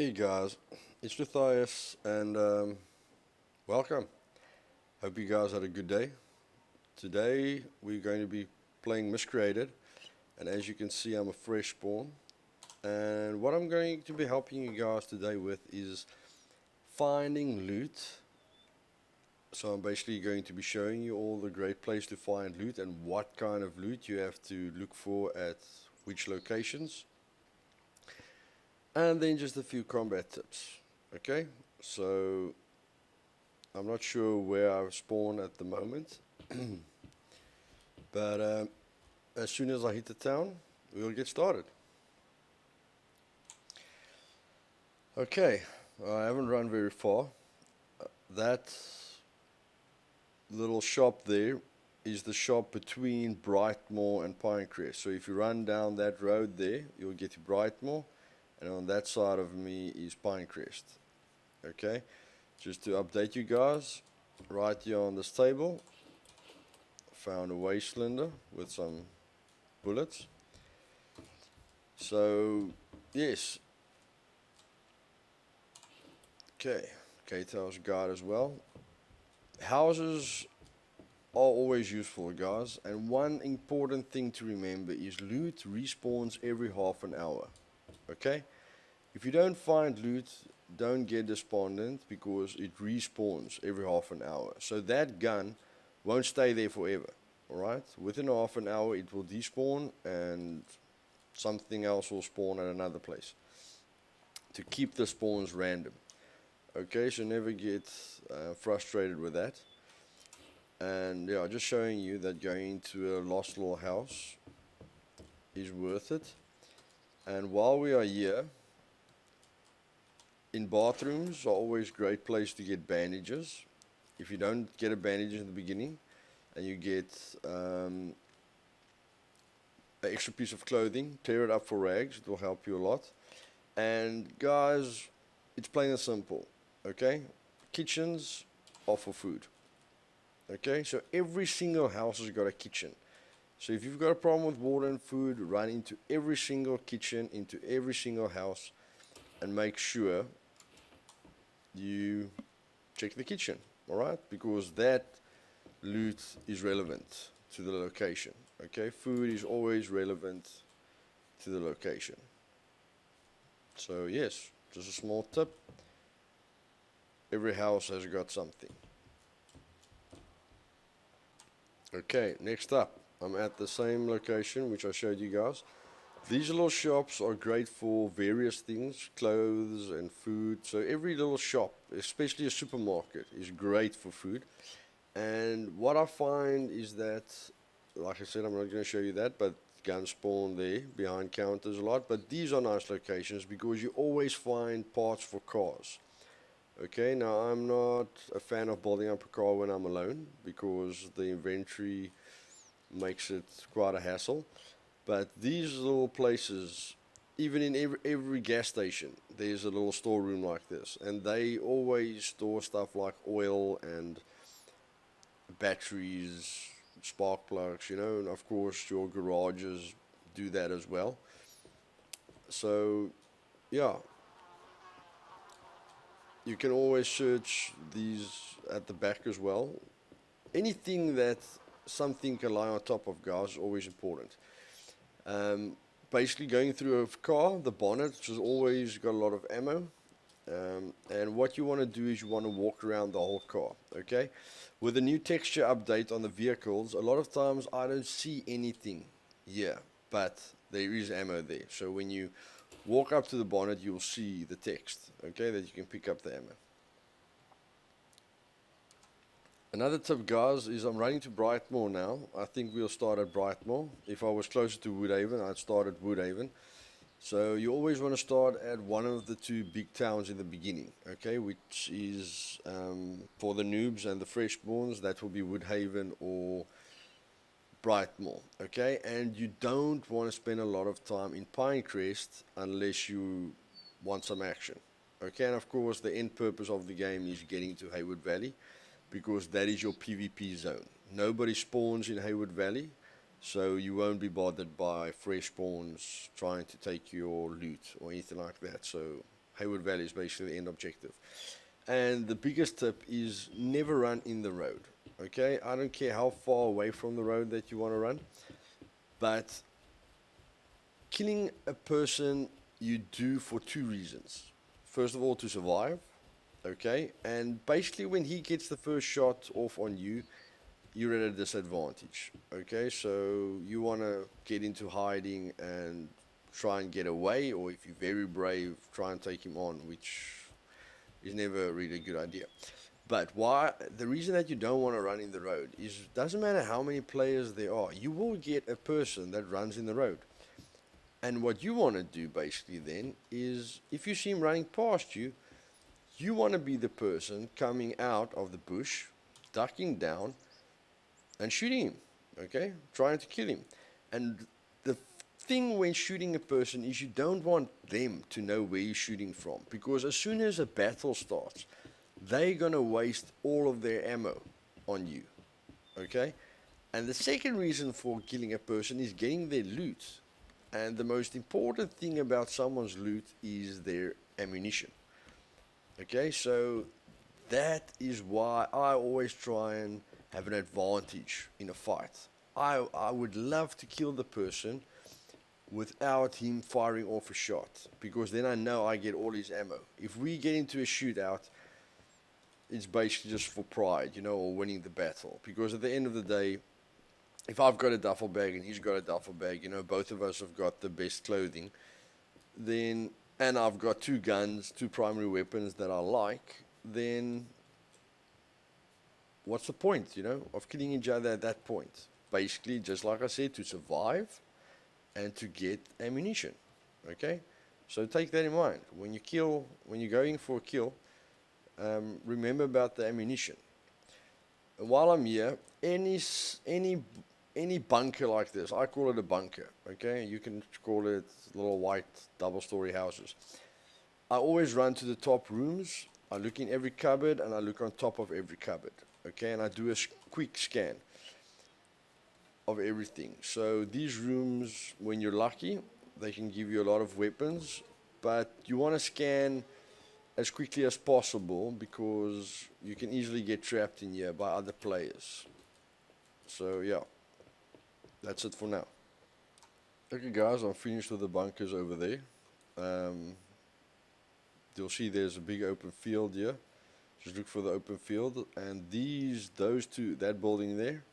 Hey guys, it's Matthias and welcome. Hope you guys had a good day. Today we're going to be playing Miscreated, and as you can see, I'm a fresh spawn. And what I'm going to be helping you guys today with is finding loot. So I'm basically going to be showing you all the great place to find loot and what kind of loot you have to look for at which locations. And then just a few combat tips. Okay, so I'm not sure where I spawn at the moment, but as soon as I hit the town, we'll get started. Okay, I haven't run very far. That little shop there is the shop between Brightmoor and Pinecrest. So if you run down that road there, you'll get to Brightmoor, and on that side of me is Pinecrest. Okay, just to update you guys, right here on this table, found a wastelander with some bullets. So, yes. Okay, K-Tail's guard as well. Houses are always useful, guys, and one important thing to remember is loot respawns every half an hour. Okay? If you don't find loot, don't get despondent because it respawns every half an hour. So that gun won't stay there forever. Alright? Within half an hour it will despawn and something else will spawn at another place. To keep the spawns random. Okay, so never get frustrated with that. And yeah, just showing you that going to a lost little house is worth it. And while we are here, in bathrooms are always a great place to get bandages. If you don't get a bandage in the beginning and you get an extra piece of clothing, tear it up for rags, it will help you a lot. And guys, it's plain and simple, okay? Kitchens are for food, okay? So every single house has got a kitchen. So if you've got a problem with water and food, run into every single kitchen, into every single house, and make sure you check the kitchen, alright? Because that loot is relevant to the location, okay? Food is always relevant to the location. So yes, just a small tip. Every house has got something. Okay, next up, I'm at the same location which I showed you guys. These little shops are great for various things, clothes and food. So every little shop, especially a supermarket, is great for food. And what I find is that, like I said, I'm not going to show you that, but guns spawn there behind counters a lot. But these are nice locations because you always find parts for cars. Okay, now I'm not a fan of building up a car when I'm alone because the inventory makes it quite a hassle. But these little places, even in every gas station, there's a little storeroom like this. And they always store stuff like oil and batteries, spark plugs, you know, and of course your garages do that as well. So, yeah, you can always search these at the back as well. Anything that something can lie on top of, guys, is always important. Basically going through a car, the bonnet has always got a lot of ammo. And what you want to do is you want to walk around the whole car, okay? With a new texture update on the vehicles, a lot of times I don't see anything here, but there is ammo there. So when you walk up to the bonnet, you'll see the text, okay, that you can pick up the ammo. Another tip, guys, is I'm running to Brightmoor now. I think we'll start at Brightmoor. If I was closer to Woodhaven, I'd start at Woodhaven. So you always want to start at one of the two big towns in the beginning, okay, which is for the noobs and the freshborns, that will be Woodhaven or Brightmoor, okay? And you don't want to spend a lot of time in Pinecrest unless you want some action, okay? And of course, the end purpose of the game is getting to Haywood Valley, because that is your PvP zone. Nobody spawns in Haywood Valley, so you won't be bothered by fresh spawns trying to take your loot or anything like that. So Hayward Valley is basically the end objective. And the biggest tip is never run in the road. Okay, I don't care how far away from the road that you want to run, but killing a person you do for two reasons. First of all, to survive, okay, and basically when he gets the first shot off on you, you're at a disadvantage. Okay, so you want to get into hiding and try and get away, or if you're very brave, try and take him on, which is never really a good idea. But why? The reason that you don't want to run in the road is doesn't matter how many players there are, you will get a person that runs in the road. And what you want to do basically then is if you see him running past you, you want to be the person coming out of the bush, ducking down, and shooting him, okay? Trying to kill him. And the thing when shooting a person is you don't want them to know where you're shooting from, because as soon as a battle starts, they're going to waste all of their ammo on you, okay? And the second reason for killing a person is getting their loot. And the most important thing about someone's loot is their ammunition. Okay, so that is why I always try and have an advantage in a fight. I would love to kill the person without him firing off a shot, because then I know I get all his ammo. If we get into a shootout, it's basically just for pride, or winning the battle. Because at the end of the day, if I've got a duffel bag and he's got a duffel bag, both of us have got the best clothing, then, and I've got two guns, two primary weapons that I like, then what's the point, of killing each other at that point? Basically, just like I said, to survive and to get ammunition, okay? So take that in mind. When you're going for a kill, remember about the ammunition. And while I'm here, any bunker like this, I call it a bunker, okay? You can call it little white double-story houses. I always run to the top rooms. I look in every cupboard and I look on top of every cupboard, okay? And I do a quick scan of everything. So these rooms, when you're lucky, they can give you a lot of weapons, but you want to scan as quickly as possible because you can easily get trapped in here by other players. So yeah, that's it for now. Okay guys, I'm finished with the bunkers over there. You'll see there's a big open field here. Just look for the open field, and those two, that building there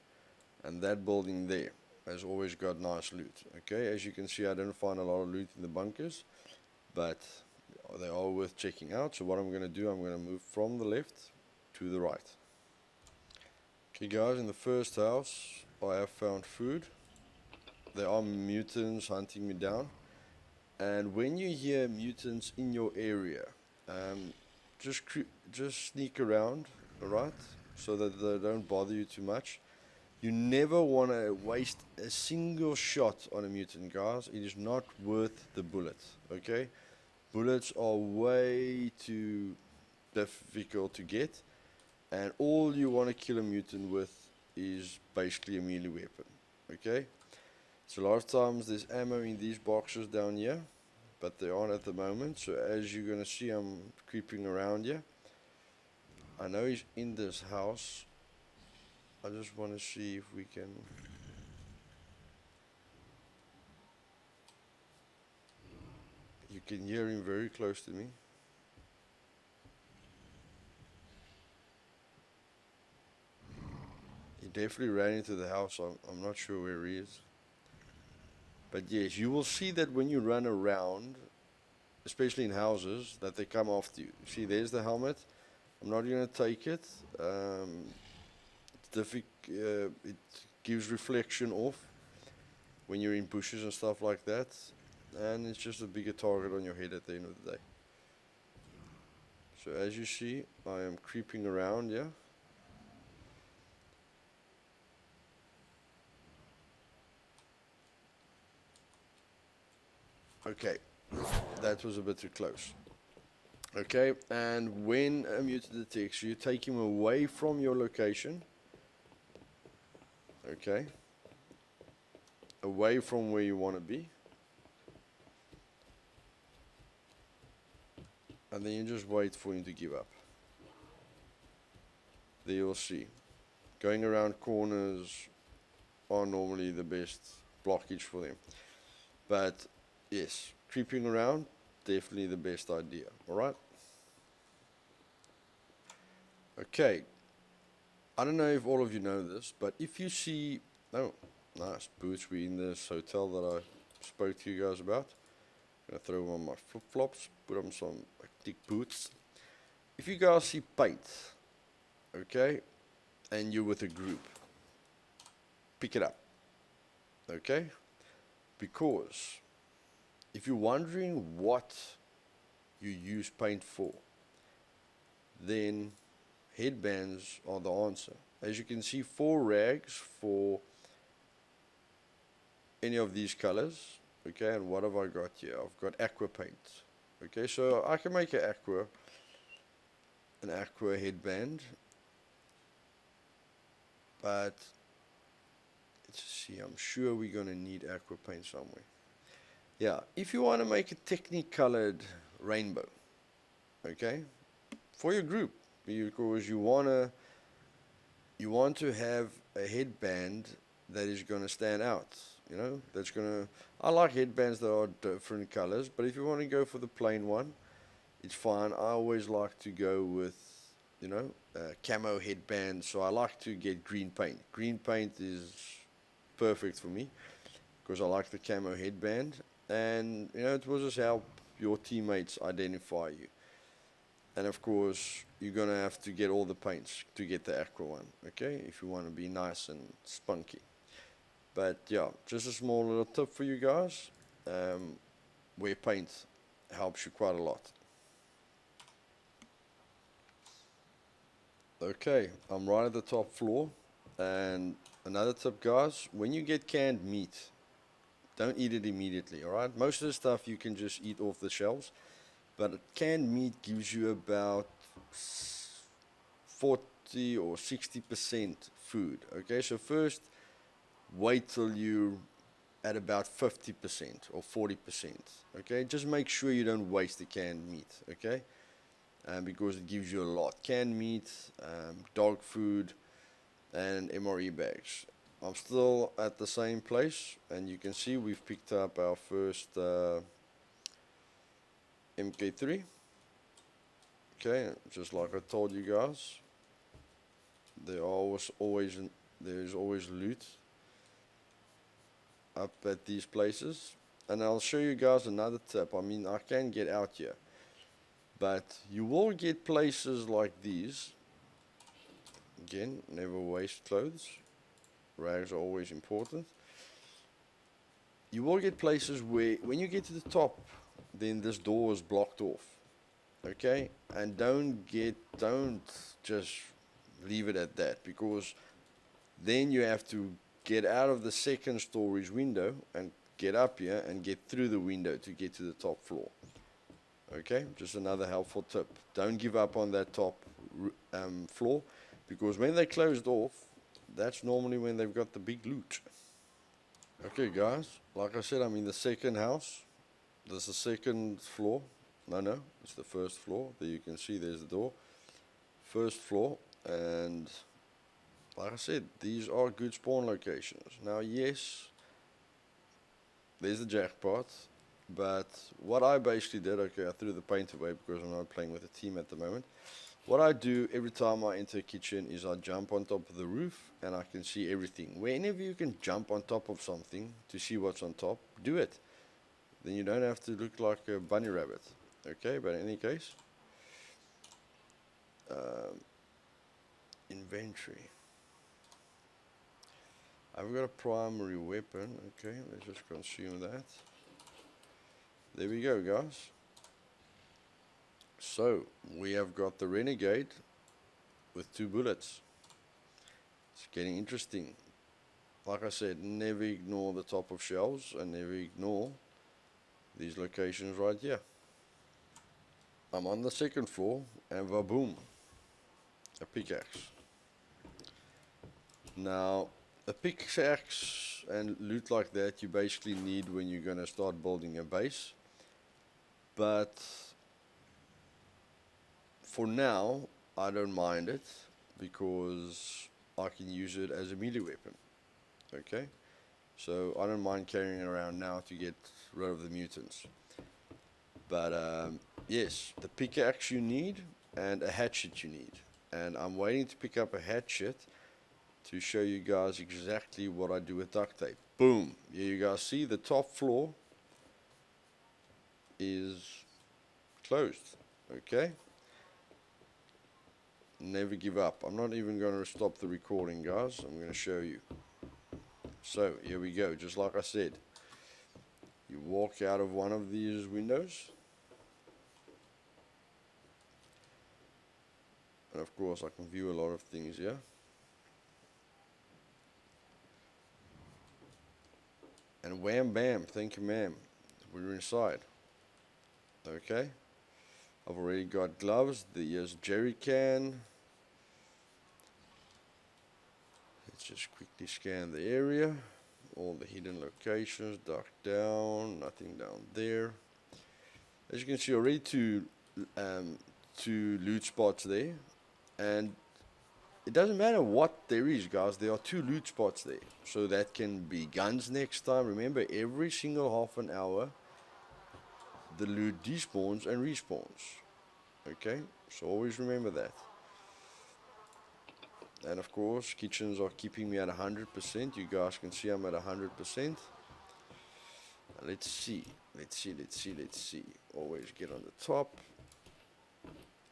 and that building there, has always got nice loot. Okay, as you can see, I didn't find a lot of loot in the bunkers, but they are worth checking out. So what I'm going to do, I'm going to move from the left to the right. Okay guys, in the first house I have found food. There are mutants hunting me down, and when you hear mutants in your area, just sneak around, alright, so that they don't bother you too much. You never want to waste a single shot on a mutant, guys. It is not worth the bullet, okay? Bullets are way too difficult to get, and all you want to kill a mutant with is basically a melee weapon, okay? So a lot of times there's ammo in these boxes down here, but they aren't at the moment. So as you're going to see, I'm creeping around here. I know he's in this house. I just want to see if we can... You can hear him very close to me. He definitely ran into the house. I'm not sure where he is. But yes, you will see that when you run around, especially in houses, that they come after you. See, there's the helmet. I'm not going to take it. It gives reflection off when you're in bushes and stuff like that. And it's just a bigger target on your head at the end of the day. So as you see, I am creeping around, yeah. Okay, that was a bit too close. Okay, and when a mutant detects you, take him away from your location. Okay, away from where you want to be. and then you just wait for him to give up. There you'll see. Going around corners are normally the best blockage for them. But yes, creeping around, definitely the best idea. Alright? Okay. I don't know if all of you know this, but if you see... Oh, nice. Boots. We're in this hotel that I spoke to you guys about. I'm going to throw on my flip-flops, put on some thick boots. If you guys see paint, okay, and you're with a group, pick it up, okay? Because if you're wondering what you use paint for, then headbands are the answer. As you can see, 4 rags for any of these colors. Okay, and what have I got here? I've got aqua paint. Okay, so I can make an aqua headband. But let's see, I'm sure we're gonna need aqua paint somewhere. Yeah, if you want to make a technicolored rainbow, okay, for your group, because you want to have a headband that is going to stand out, you know, that's going to, I like headbands that are different colors, but if you want to go for the plain one, it's fine. I always like to go with, you know, camo headband, so I like to get green paint. Green paint is perfect for me, because I like the camo headband, and, you know, it will just help your teammates identify you. And of course, you're going to have to get all the paints to get the aqua one, okay, if you want to be nice and spunky. But yeah, just a small little tip for you guys, where paint helps you quite a lot. Okay, I'm right at the top floor, and another tip, guys, when you get canned meat, don't eat it immediately, alright? Most of the stuff you can just eat off the shelves, but canned meat gives you about 40 or 60% food, okay? So first, wait till you're at about 50% or 40%, okay? Just make sure you don't waste the canned meat, okay? Because it gives you a lot. Canned meat, dog food, and MRE bags. I'm still at the same place, and you can see we've picked up our first MK3. Okay, just like I told you guys, there's always loot up at these places. And I'll show you guys another tip. I mean, I can get out here, but you will get places like these. Again, never waste clothes. Rags are always important. You will get places where when you get to the top, then this door is blocked off. Okay, and don't just leave it at that, because then you have to get out of the second storage window and get up here and get through the window to get to the top floor. Okay, just another helpful tip. Don't give up on that top floor, because when they closed off, that's normally when they've got the big loot. Okay guys, like I said, I'm in the second house. This is the second floor. No, it's the first floor. There you can see there's the door. First floor, and like I said, these are good spawn locations. Now yes, there's the jackpot, but what I basically did, okay, I threw the paint away because I'm not playing with a team at the moment. What I do every time I enter a kitchen is I jump on top of the roof and I can see everything. Whenever you can jump on top of something to see what's on top, do it. Then you don't have to look like a bunny rabbit. Okay, but in any case, inventory. I've got a primary weapon. Okay, let's just consume that. There we go, guys. So, we have got the Renegade with 2 bullets. It's getting interesting. Like I said, never ignore the top of shelves and never ignore these locations right here. I'm on the second floor and vaboom, a pickaxe. Now, a pickaxe and loot like that you basically need when you're going to start building a base. But for now, I don't mind it because I can use it as a melee weapon. Okay, so I don't mind carrying it around now to get rid of the mutants. But yes, the pickaxe you need and a hatchet you need. And I'm waiting to pick up a hatchet to show you guys exactly what I do with duct tape. Boom! Here you guys see the top floor is closed. Okay? Never give up. I'm not even going to stop the recording, guys. I'm going to show you. So, here we go. Just like I said. You walk out of one of these windows. And of course, I can view a lot of things here. And wham bam, thank you ma'am. We're inside. Okay. I've already got gloves. There's jerry can. Let's just quickly scan the area. All the hidden locations. Duck down. Nothing down there. As you can see, already two loot spots there. And it doesn't matter what there is, guys. There are 2 loot spots there. So that can be guns next time. Remember, every single half an hour, the loot despawns and respawns. Okay? So always remember that. And of course, kitchens are keeping me at 100%. You guys can see I'm at 100%. Let's see. Always get on the top.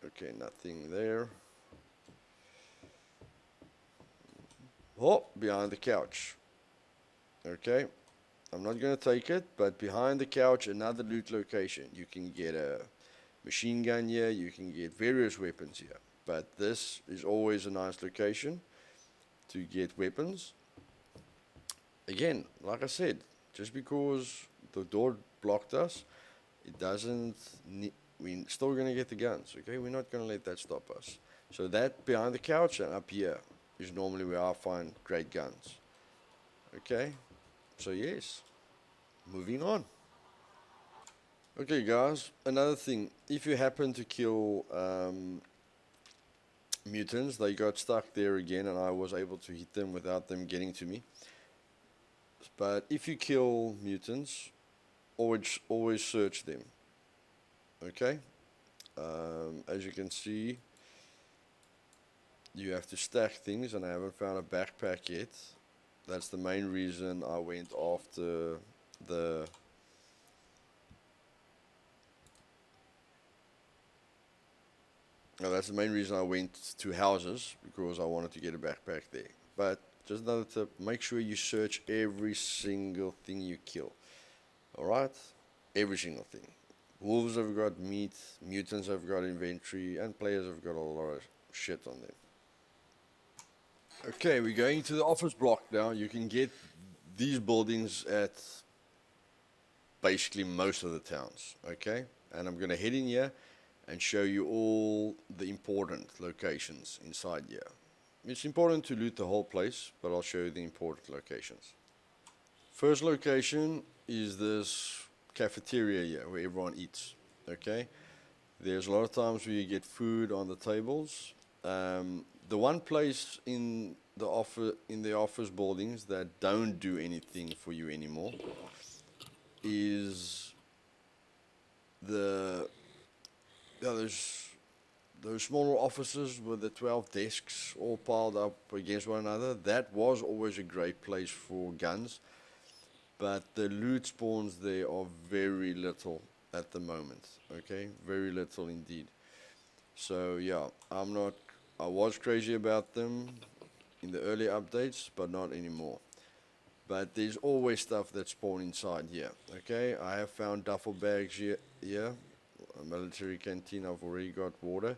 Okay, nothing there. Oh, behind the couch. Okay, I'm not going to take it, but behind the couch, another loot location. You can get a machine gun here, you can get various weapons here. But this is always a nice location to get weapons. Again, like I said, just because the door blocked us, it doesn't, we're still going to get the guns, okay? We're not going to let that stop us. So that behind the couch and up here is normally where I find great guns. Okay, so yes, moving on. Okay guys, another thing, if you happen to kill mutants, they got stuck there again and I was able to hit them without them getting to me. But if you kill mutants, always search them. Okay, as you can see, you have to stack things, and I haven't found a backpack yet. That's the main reason I went after the that's the main reason I went to houses, because I wanted to get a backpack there. But just another tip, make sure you search every single thing you kill. Alright? Every single thing. Wolves have got meat, mutants have got inventory, and players have got a lot of shit on them. Okay, we're going to the office block now. You can get these buildings at basically most of the towns, okay? And I'm going to head in here and show you all the important locations inside here. It's important to loot the whole place, but I'll show you the important locations. First location is this cafeteria here where everyone eats, okay? There's a lot of times where you get food on the tables. The one place in the office buildings that don't do anything for you anymore is those smaller offices with the 12 desks all piled up against one another. That was always a great place for guns, but the loot spawns there are very little at the moment. Okay, very little indeed. So yeah, I was crazy about them in the early updates, but not anymore. But there's always stuff that's spawned inside here. Okay, I have found duffel bags here, a military canteen. I've already got water.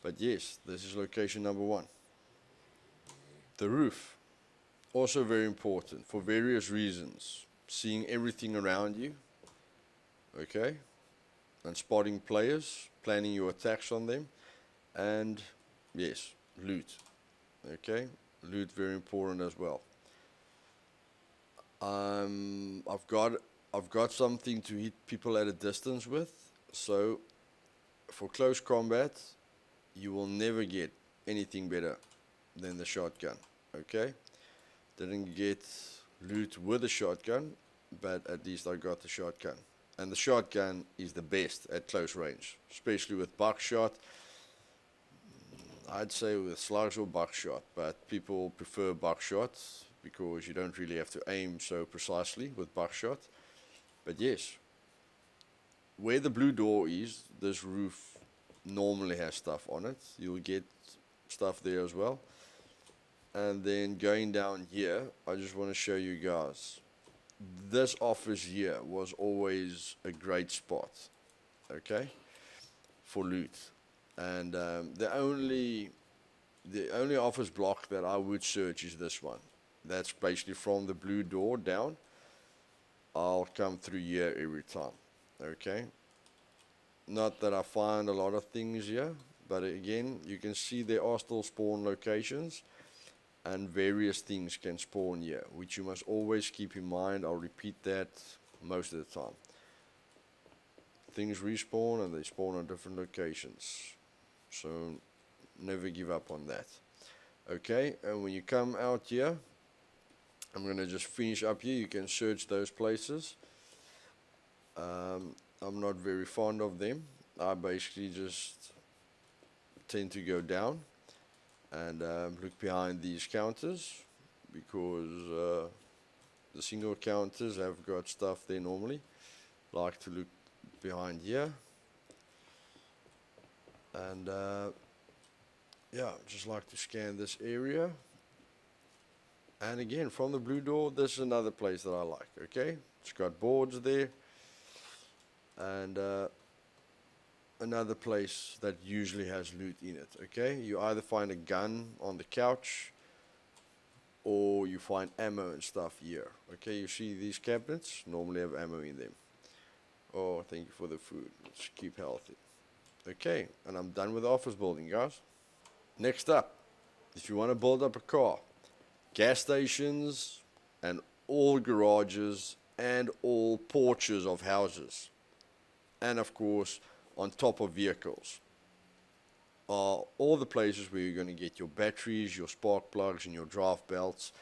But yes, this is location number 1. The roof, also very important for various reasons. Seeing everything around you, okay, and spotting players, planning your attacks on them, and yes, loot. Okay, loot very important as well. I've got something to hit people at a distance with. So for close combat, you will never get anything better than the shotgun. Okay, didn't get loot with a shotgun, but at least I got the shotgun. And the shotgun is the best at close range, especially with buckshot. I'd say with slugs or buckshot, but people prefer buckshot because you don't really have to aim so precisely with buckshot. But yes, where the blue door is, this roof normally has stuff on it. You'll get stuff there as well. And then going down here, I just want to show you guys. This office here was always a great spot, okay, for loot. And the only office block that I would search is this one. That's basically from the blue door down. I'll come through here every time. Okay. Not that I find a lot of things here, but again, you can see there are still spawn locations, and various things can spawn here, which you must always keep in mind. I'll repeat that most of the time. Things respawn and they spawn on different locations. So never give up on that. Okay, and when you come out here, I'm going to just finish up here. You can search those places. I'm not very fond of them. I basically just tend to go down and look behind these counters, because the single counters have got stuff there normally. Like to look behind here, and yeah, just like to scan this area. And again, from the blue door, this is another place that I like. Okay, it's got boards there, and another place that usually has loot in it. Okay, you either find a gun on the couch, or you find ammo and stuff here. Okay, you see these cabinets normally have ammo in them. Oh, thank you for the food. Let's keep healthy. Okay, and I'm done with the office building, guys. Next up, if you want to build up a car, gas stations and all garages and all porches of houses, and of course on top of vehicles, are all the places where you're going to get your batteries, your spark plugs, and your draft belts,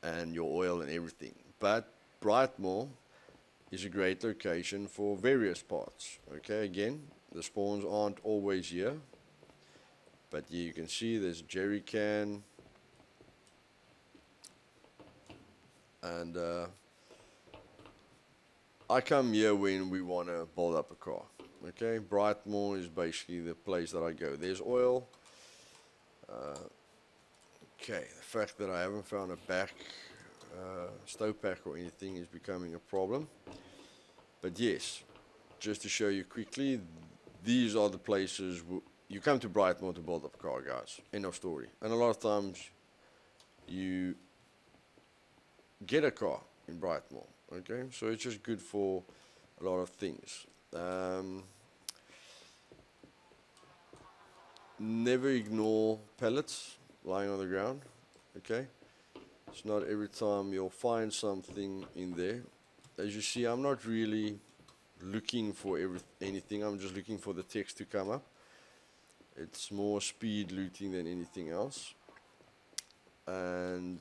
and your oil and everything. But Brightmoor is a great location for various parts. Okay, again, the spawns aren't always here, but here you can see there's a jerry can, and I come here when we want to build up a car. Okay, Brightmoor is basically the place that I go. There's oil. Okay, the fact that I haven't found a back stove pack or anything is becoming a problem. But yes, just to show you quickly, these are the places you come to Brightmoor to build up a car, guys. End of story. And a lot of times you get a car in Brightmoor. Okay, so it's just good for a lot of things. Never ignore pellets lying on the ground. Okay, it's not every time you'll find something in there. As you see, I'm not really looking for anything. I'm just looking for the text to come up. It's more speed looting than anything else. And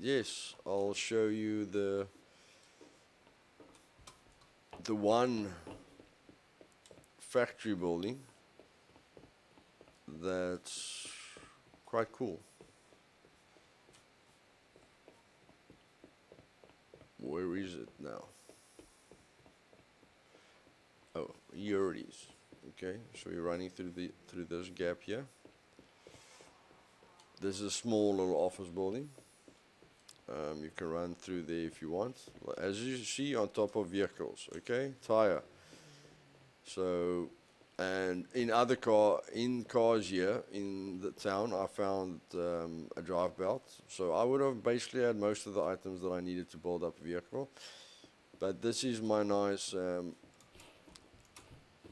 yes, I'll show you the one factory building that's quite cool. Where is it now? Oh, here it is. Okay, so you're running through this gap here. This is a small little office building. You can run through there if you want. As you see, on top of vehicles. Okay, tire. So, and in cars here in the town, I found a drive belt. So I would have basically had most of the items that I needed to build up a vehicle. But this is my nice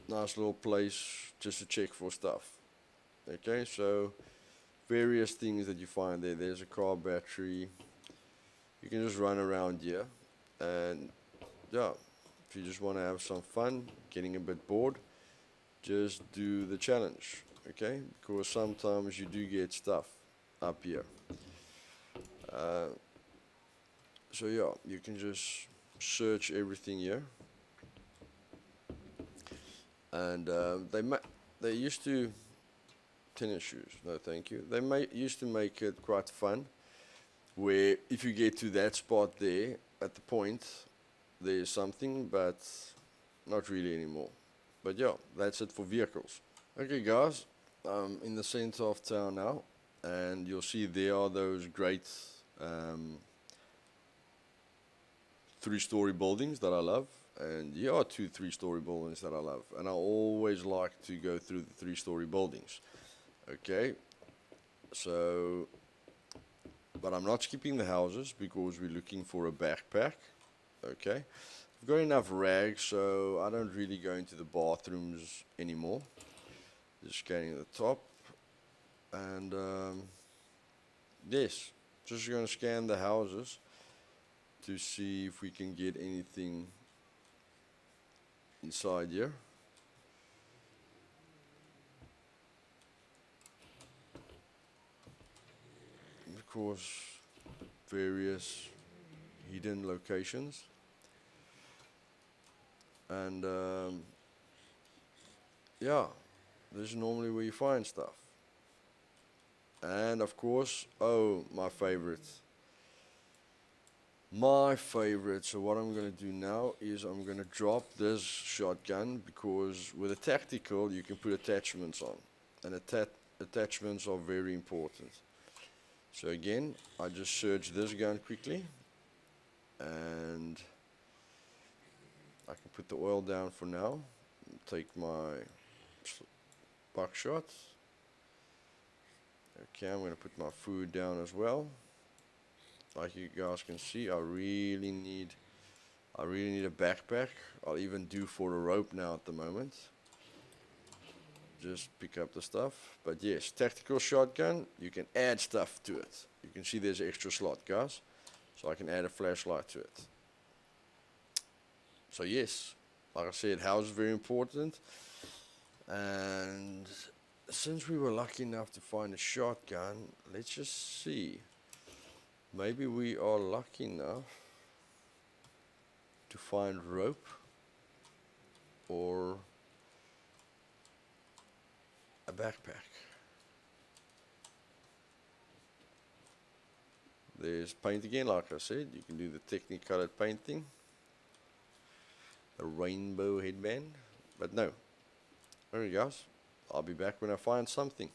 little place just to check for stuff. Okay, so various things that you find there. There's a car battery. You can just run around here, and yeah, if you just want to have some fun, getting a bit bored, just do the challenge. okay? Because sometimes you do get stuff up here. So yeah, you can just search everything here, and they used to tennis shoes. No, thank you. They used to make it quite fun, where if you get to that spot there at the point, there's something, but not really anymore. But yeah, that's it for vehicles. Okay, guys, I'm in the center of town now, and you'll see there are those great um, three-story buildings that I love, and here are two three-story buildings that I love, and I always like to go through the three-story buildings. Okay, so, but I'm not skipping the houses because we're looking for a backpack. Okay, I've got enough rags, so I don't really go into the bathrooms anymore. Just scanning the top, and yes, just going to scan the houses to see if we can get anything inside here. And of course, various hidden locations, and yeah, this is normally where you find stuff. And of course, oh, my favorite. My favorite. So what I'm going to do now is I'm going to drop this shotgun, because with a tactical you can put attachments on, and attachments are very important. So again, I just search this gun quickly, and I can put the oil down for now. Take my buckshot. Okay, I'm going to put my food down as well. Like you guys can see, I really need a backpack. I'll even do for a rope now at the moment. Just pick up the stuff. But yes, tactical shotgun, you can add stuff to it. You can see there's an extra slot, guys. So I can add a flashlight to it. So yes, like I said, house is very important. And since we were lucky enough to find a shotgun, let's just see. Maybe we are lucky enough to find rope or a backpack. There's paint again, like I said. You can do the technicolored painting. A rainbow headband. But no. There we go. I'll be back when I find something.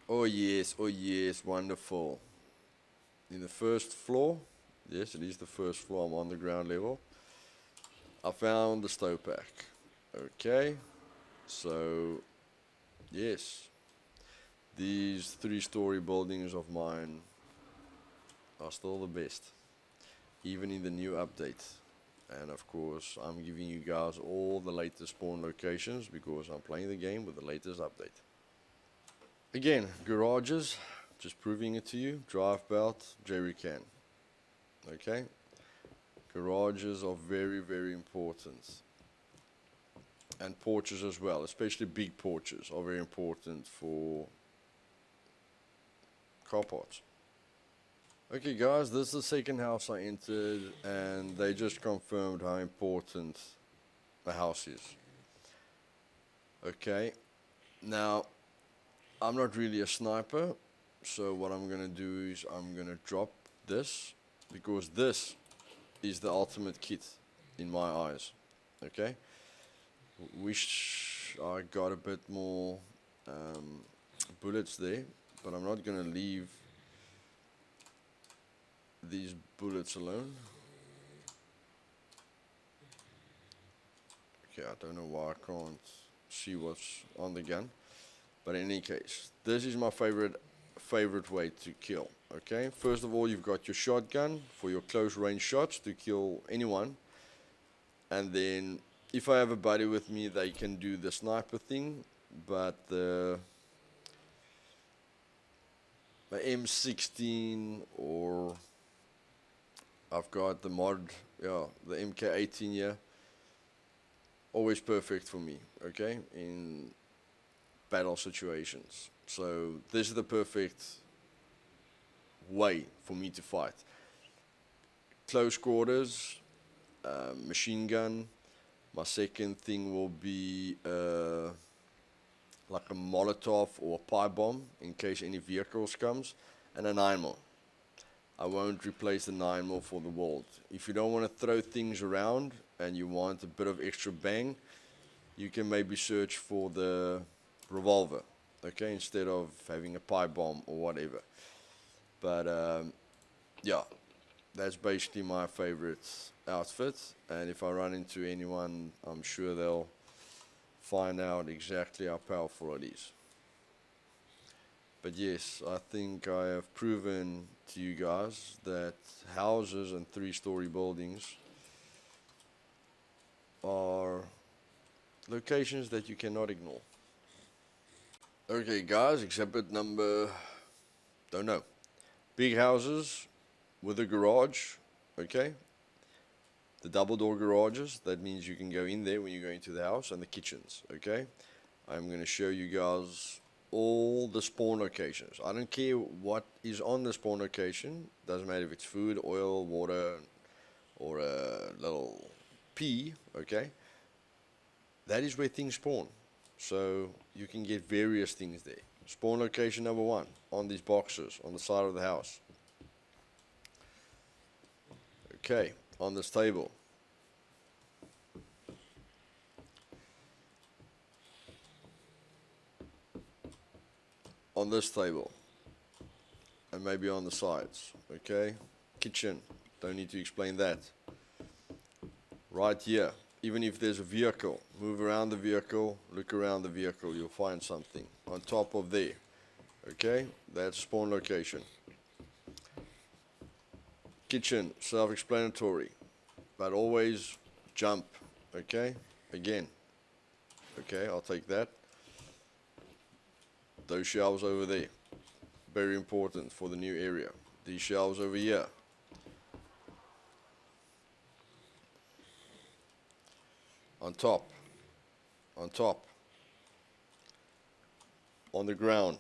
Oh yes, wonderful. In the first floor, yes, it is the first floor, I'm on the ground level. I found the stow pack. Okay, so yes, these three-story buildings of mine are still the best, even in the new update. And of course, I'm giving you guys all the latest spawn locations because I'm playing the game with the latest update. Again, garages, just proving it to you. Drive belt, jerry can. Okay? Garages are very, very important. And porches as well, especially big porches are very important for car parts. Okay guys, this is the second house I entered, and they just confirmed how important the house is. Okay, now I'm not really a sniper, so what I'm gonna do is I'm gonna drop this, because this is the ultimate kit in my eyes. Okay, wish I got a bit more bullets there, but I'm not gonna leave these bullets alone. Okay, I don't know why I can't see what's on the gun, but in any case, this is my favorite way to kill. Okay, first of all, you've got your shotgun for your close range shots to kill anyone, and then if I have a buddy with me, they can do the sniper thing, but the M16, or I've got the mod, yeah, the MK18 here, always perfect for me. Okay, in battle situations. So this is the perfect way for me to fight. Close quarters, machine gun. My second thing will be like a Molotov or a pipe bomb in case any vehicles comes, and a 9mm. I won't replace the 9mm for the world. If you don't want to throw things around and you want a bit of extra bang, you can maybe search for the revolver, okay, instead of having a pipe bomb or whatever. But yeah, that's basically my favorite outfit, and if I run into anyone, I'm sure they'll find out exactly how powerful it is. But yes, I think I have proven to you guys that houses and 3-story buildings are locations that you cannot ignore. Okay guys, exhibit number, don't know, big houses with a garage, okay? The double door garages, that means you can go in there when you go into the house, and the kitchens, okay? I'm going to show you guys all the spawn locations. I don't care what is on the spawn location, doesn't matter if it's food, oil, water, or a little pea, okay? That is where things spawn. So you can get various things there. Spawn location number 1, on these boxes, on the side of the house. Okay, on this table. On this table. And maybe on the sides, okay? Kitchen, don't need to explain that. Right here, even if there's a vehicle, move around the vehicle, look around the vehicle, you'll find something. On top of there, okay? That's spawn location. Kitchen, self-explanatory, but always jump, okay? Again, okay, I'll take that. Those shelves over there, very important for the new area. These shelves over here. On top, on top, on the ground,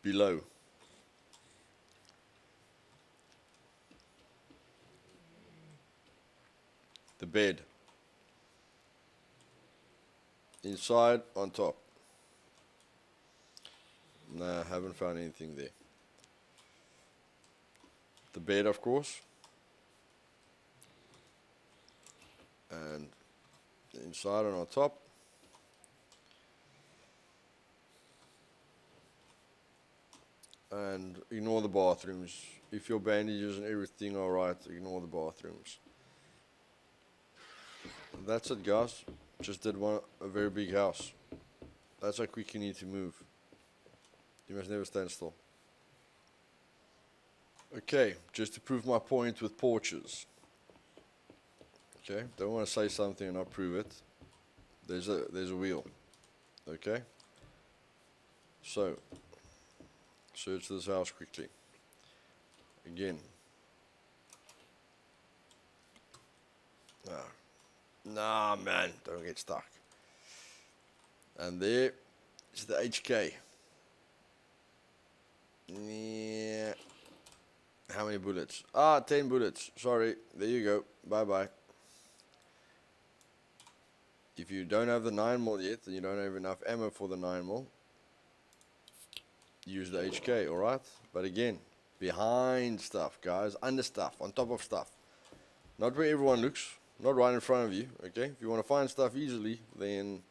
below. The bed, inside, on top. Nah, haven't found anything there. The bed, of course, and inside and on top. And ignore the bathrooms. If your bandages and everything are right, ignore the bathrooms. That's it, guys. Just did a very big house. That's how quick you need to move. You must never stand still. Okay, just to prove my point with porches. Okay, don't want to say something and not prove it. There's a wheel. Okay. So, search this house quickly. Again. Nah, man, don't get stuck. And there is the HK. Yeah. How many bullets? 10 bullets. Sorry. There you go. Bye-bye. If you don't have the 9mm yet, and you don't have enough ammo for the 9mm, use the HK, alright? But again, behind stuff, guys. Under stuff. On top of stuff. Not where everyone looks. Not right in front of you, okay? If you want to find stuff easily, then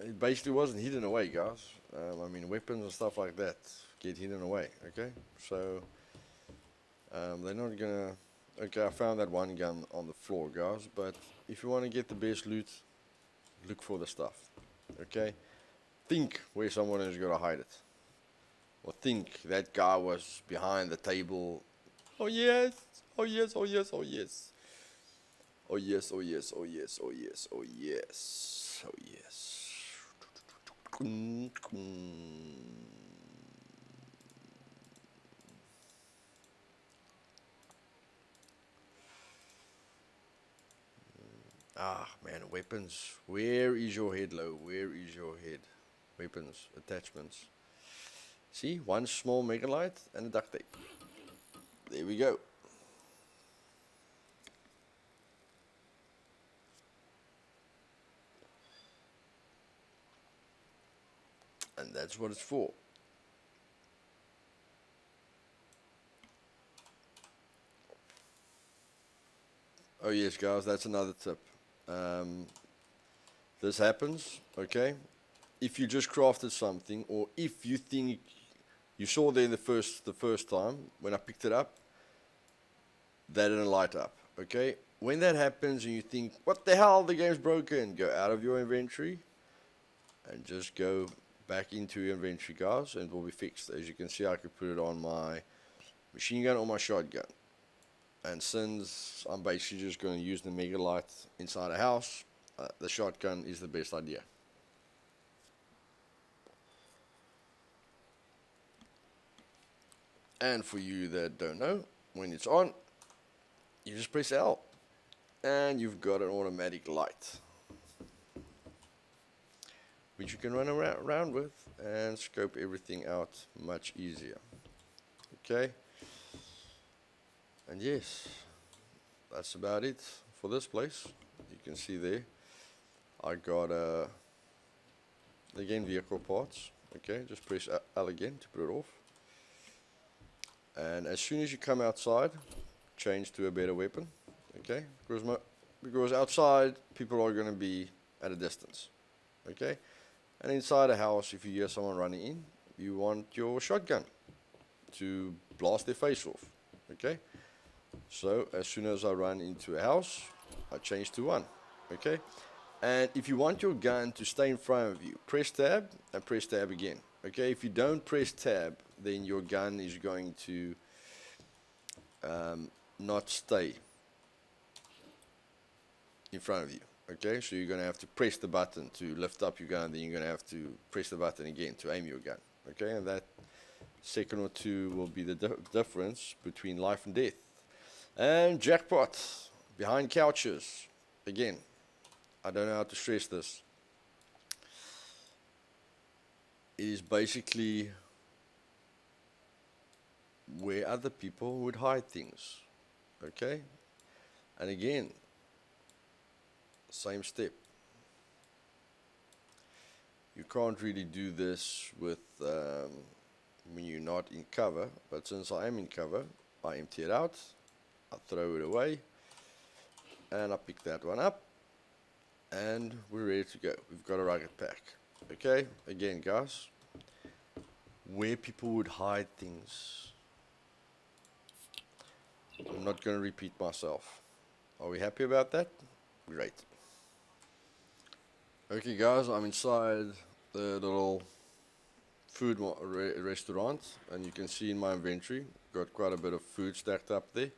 it basically wasn't hidden away, guys. I mean, weapons and stuff like that get hidden away, okay? So, they're not gonna... Okay, I found that one gun on the floor, guys, but if you want to get the best loot, look for the stuff, okay? Think where someone is going to hide it. Or think that guy was behind the table. Oh yes, oh yes, oh yes, oh yes. Oh yes, oh yes, oh yes, oh yes, oh yes, oh yes. Ah, man, weapons. Where is your head, Low? Where is your head? Weapons, attachments. See, one small megalite and a duct tape. There we go. And that's what it's for. Oh yes, guys, that's another tip. This happens, okay? If you just crafted something, or if you think you saw there the first time when I picked it up, that didn't light up, okay? When that happens and you think, what the hell, the game's broken, go out of your inventory and just go back into your inventory, guys, and it will be fixed. As you can see, I could put it on my machine gun or my shotgun. And since I'm basically just going to use the megalite inside a house, the shotgun is the best idea. And for you that don't know, when it's on, you just press L and you've got an automatic light, which you can run around with and scope everything out much easier. Okay, and yes, that's about it for this place. You can see there I got again vehicle parts. Okay, just press L again to put it off, and as soon as you come outside, change to a better weapon. Okay, because outside people are going to be at a distance. Okay, and inside a house, if you hear someone running in, you want your shotgun to blast their face off. Okay, so as soon as I run into a house, I change to 1. Okay, and if you want your gun to stay in front of you, press tab and press tab again. Okay, if you don't press tab, then your gun is going to not stay in front of you. Okay, so you're going to have to press the button to lift up your gun, then you're going to have to press the button again to aim your gun. Okay, and that second or two will be the difference between life and death. And jackpot, behind couches. Again, I don't know how to stress this. It is basically where other people would hide things. Okay, and again, same step. You can't really do this with when you're not in cover, but since I am in cover, I empty it out, I throw it away, and I pick that one up, and we're ready to go. We've got a rugged pack. Okay, again, guys, where people would hide things. I'm not going to repeat myself. Are we happy about that? Great. Okay, guys, I'm inside the little food restaurant, and you can see in my inventory, got quite a bit of food stacked up there.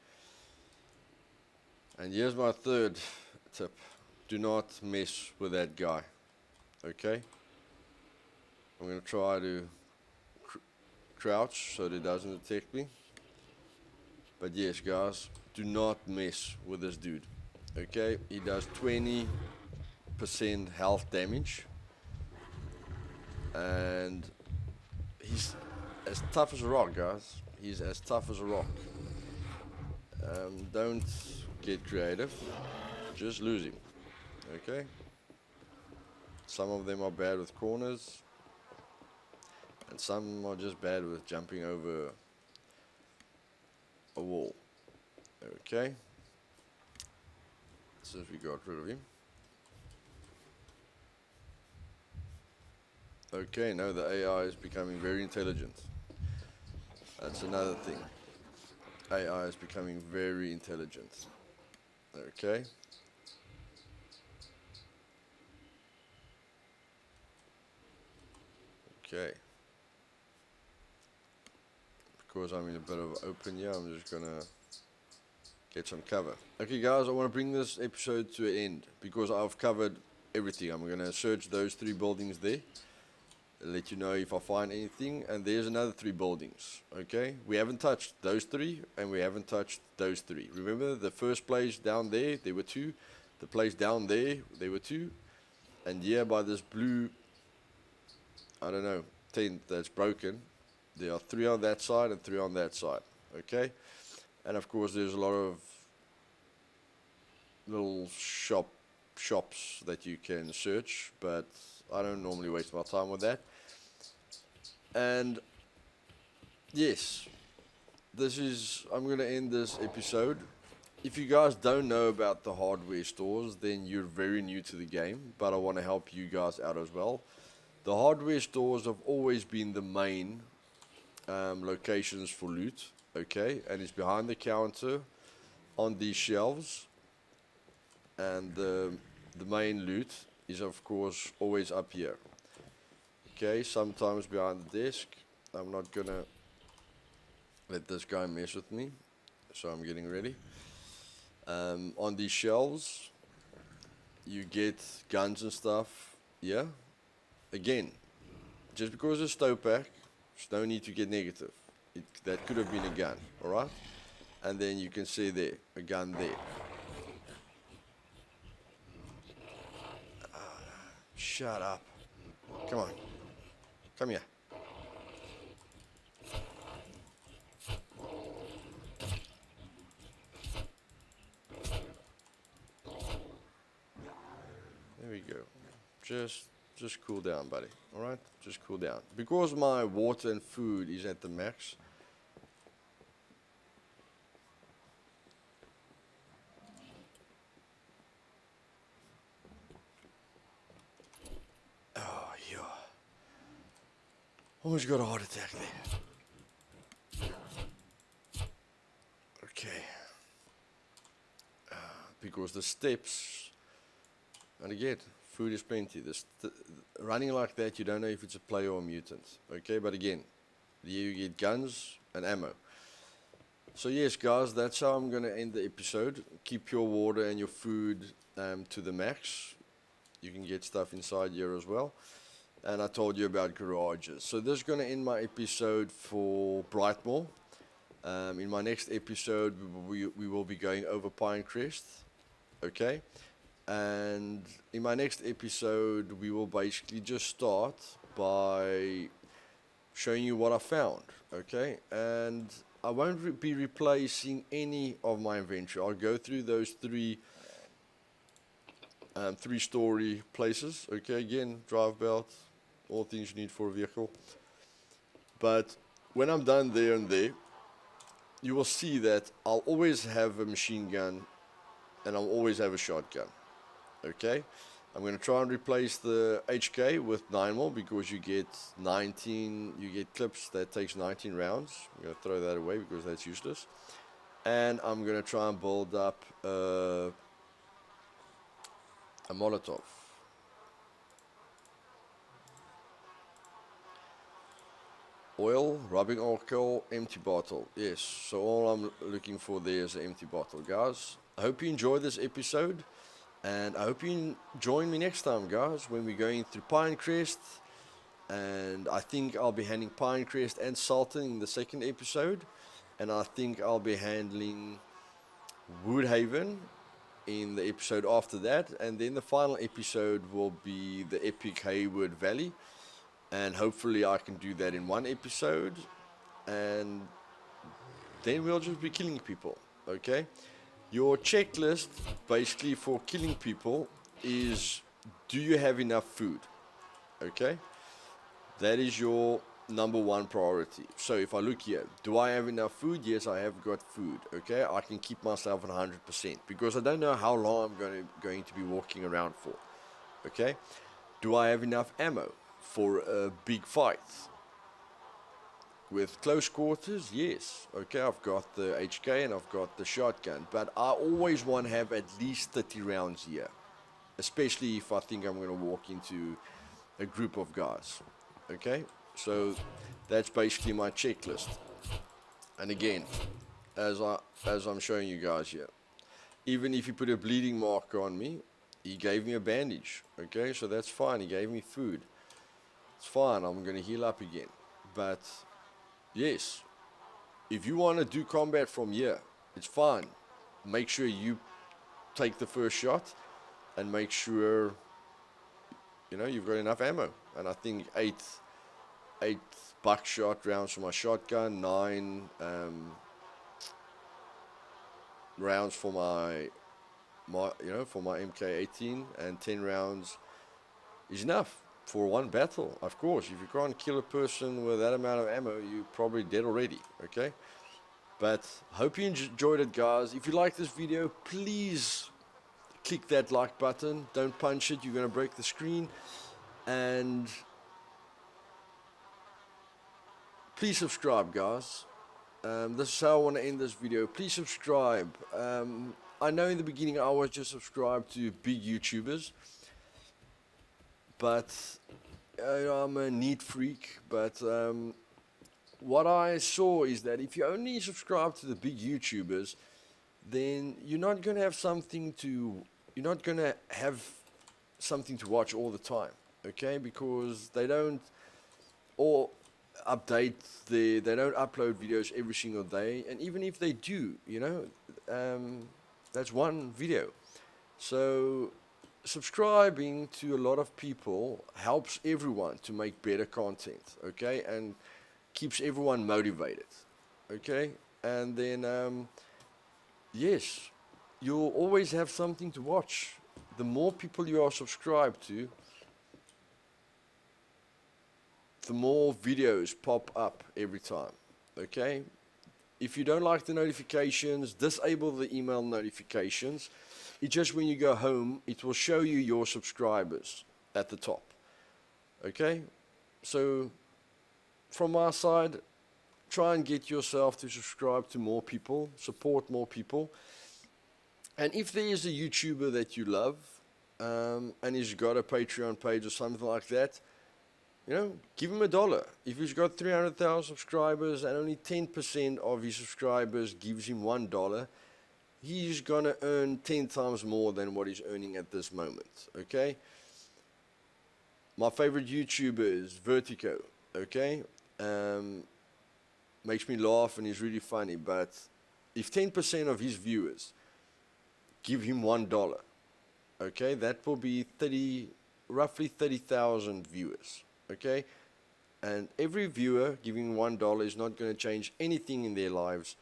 And here's my third tip. Do not mess with that guy. Okay? I'm going to try to crouch so that it doesn't detect me. But yes, guys, do not mess with this dude. Okay? He does 20% health damage. And he's as tough as a rock, guys. He's as tough as a rock. Don't get creative. Just lose him. Okay? Some of them are bad with corners. And some are just bad with jumping over a wall. Okay? Since we got rid of him. Okay, now the AI is becoming very intelligent. That's another thing. AI is becoming very intelligent. Okay. Okay. Because I'm in a bit of open here, I'm just gonna get some cover. Okay guys, I want to bring this episode to an end because I've covered everything. I'm gonna search those 3 buildings there, let you know if I find anything, and there's another 3 buildings. Okay, we haven't touched those 3 and we haven't touched those 3. Remember the first place down there were 2, The place down there were 2. And here by this blue, I don't know, tent that's broken, there are 3 on that side and 3 on that side. Okay? And of course there's a lot of little shops that you can search, but I don't normally waste my time with that. And yes, I'm going to end this episode. If you guys don't know about the hardware stores, then you're very new to the game, but I want to help you guys out as well. The hardware stores have always been the main locations for loot, okay? And it's behind the counter on these shelves. And the main loot is of course always up here. Okay, sometimes behind the desk. I'm not gonna let this guy mess with me, so I'm getting ready. On these shelves, you get guns and stuff. Yeah. Again, just because it's stowpack, there's no need to get negative. That could have been a gun, all right? And then you can see there, a gun there. Shut up. Come on. Come here. There we go. Just cool down, buddy. Alright? Just cool down. Because my water and food is at the max. Oh, yeah. Almost got a heart attack there. Okay. Because the steps, and again, food is plenty. Running like that, you don't know if it's a player or a mutant. Okay, but again, here you get guns and ammo. So yes, guys, that's how I'm going to end the episode. Keep your water and your food to the max. You can get stuff inside here as well. And I told you about garages. So this is going to end my episode for Brightmoor. In my next episode, we will be going over Pinecrest. Okay? And in my next episode, we will basically just start by showing you what I found. Okay? And I won't be replacing any of my inventory. I'll go through those three-story places. Okay, again, drive belt, all things you need for a vehicle. But when I'm done there and there, you will see that I'll always have a machine gun and I'll always have a shotgun. Okay, I'm going to try and replace the HK with 9mm because you get clips that takes 19 rounds. I'm going to throw that away because that's useless. And I'm going to try and build up a Molotov. Oil, rubbing alcohol, empty bottle. Yes, so all I'm looking for there is an empty bottle, guys. I hope you enjoyed this episode. And I hope you join me next time, guys, when we're going through Pinecrest. And I think I'll be handling Pinecrest and Sultan in the second episode. And I think I'll be handling Woodhaven in the episode after that. And then the final episode will be the epic Hayward Valley. And hopefully I can do that in one episode. And then we'll just be killing people, okay? Your checklist, basically, for killing people is, do you have enough food? Okay? That is your number one priority. So if I look here, do I have enough food? Yes, I have got food. Okay? I can keep myself at 100% because I don't know how long I'm going to be walking around for. Okay? Do I have enough ammo for a big fight? With close quarters, yes. Okay, I've got the HK and I've got the shotgun. But I always want to have at least 30 rounds here. Especially if I think I'm going to walk into a group of guys. Okay, so that's basically my checklist. And again, as I'm showing you guys here, even if you put a bleeding marker on me, he gave me a bandage. Okay, so that's fine. He gave me food. It's fine. I'm going to heal up again. But yes, if you want to do combat from here, it's fine. Make sure you take the first shot. and make sure you've got enough ammo. And I think eight buckshot rounds for my shotgun, 9 rounds for my MK18, and 10 rounds is enough for one battle. Of course, if you can't kill a person with that amount of ammo, you're probably dead already. Okay, but hope you enjoyed it, guys. If you like this video, please click that like button. Don't punch it, you're gonna break the screen. And please subscribe, guys. This is how I want to end this video. Please subscribe. I know in the beginning I was just subscribed to big YouTubers, but I'm a neat freak. But what I saw is that if you only subscribe to the big YouTubers, then you're not gonna have something to watch all the time. Okay, because they don't or update they don't upload videos every single day, and even if they do, that's one video. So subscribing to a lot of people helps everyone to make better content, okay, and keeps everyone motivated, okay. And then yes, you'll always have something to watch. The more people you are subscribed to, the more videos pop up every time, okay? If you don't like the notifications, disable the email notifications. It's just when you go home, it will show you your subscribers at the top, okay? So from our side, try and get yourself to subscribe to more people, support more people. And if there is a YouTuber that you love, and he's got a Patreon page or something like that, give him $1. If he's got 300,000 subscribers and only 10% of his subscribers gives him $1, he's gonna earn 10 times more than what he's earning at this moment, okay? My favorite YouTuber is Vertigo, okay? Makes me laugh and he's really funny, but if 10% of his viewers give him $1, okay, that will be roughly 30,000 viewers, okay? And every viewer giving $1 is not going to change anything in their lives,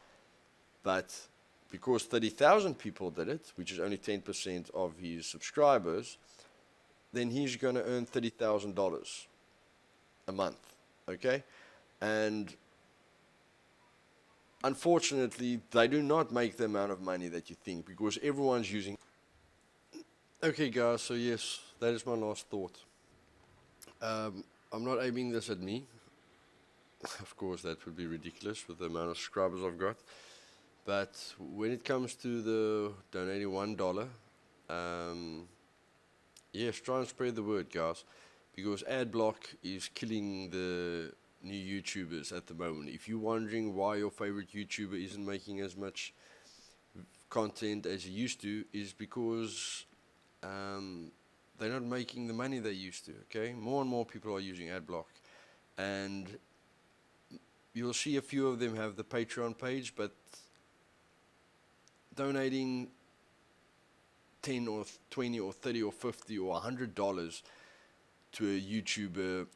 but because 30,000 people did it, which is only 10% of his subscribers, then he's going to earn $30,000 a month, okay? And unfortunately, they do not make the amount of money that you think, because everyone's using... Okay, guys, so yes, that is my last thought. I'm not aiming this at me. Of course, that would be ridiculous with the amount of subscribers I've got. But when it comes to the donating $1, yes, try and spread the word, guys, because ad block is killing the new YouTubers at the moment. If you're wondering why your favorite YouTuber isn't making as much content as he used to, is because they're not making the money they used to, okay? More and more people are using adblock, and you'll see a few of them have the Patreon page, but donating 10 or 20 or 30 or 50 or $100 to a YouTuber,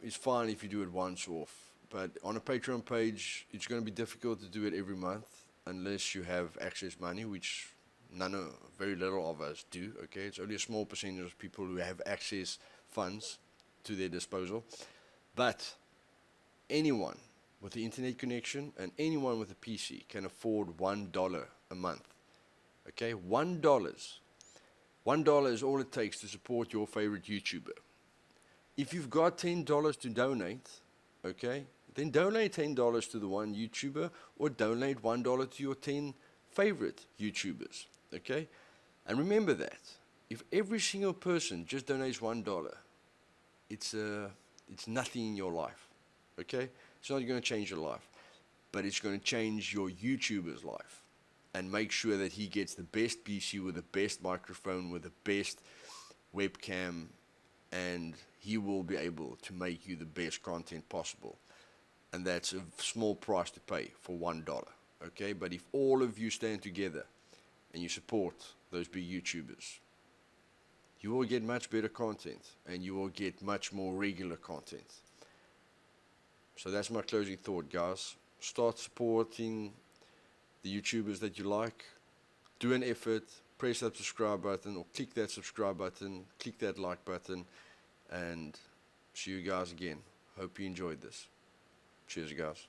is fine if you do it once off. But on a Patreon page, it's going to be difficult to do it every month unless you have access money, which very little of us do, okay? It's only a small percentage of people who have access funds to their disposal. But anyone with the internet connection and anyone with a PC can afford $1 a month, okay? $1. $1 is all it takes to support your favorite YouTuber. If you've got $10 to donate, okay, then donate $10 to the one YouTuber, or donate $1 to your 10 favorite YouTubers, okay? And remember that if every single person just donates $1, it's nothing in your life, okay? It's not going to change your life, but it's going to change your YouTuber's life, and make sure that he gets the best PC with the best microphone, with the best webcam, and he will be able to make you the best content possible. And that's a small price to pay for $1, okay? But if all of you stand together and you support those big YouTubers, you will get much better content and you will get much more regular content. So that's my closing thought, guys. Start supporting the YouTubers that you like. Do an effort, press that subscribe button or click that subscribe button, click that like button, and see you guys again. Hope you enjoyed this. Cheers, guys.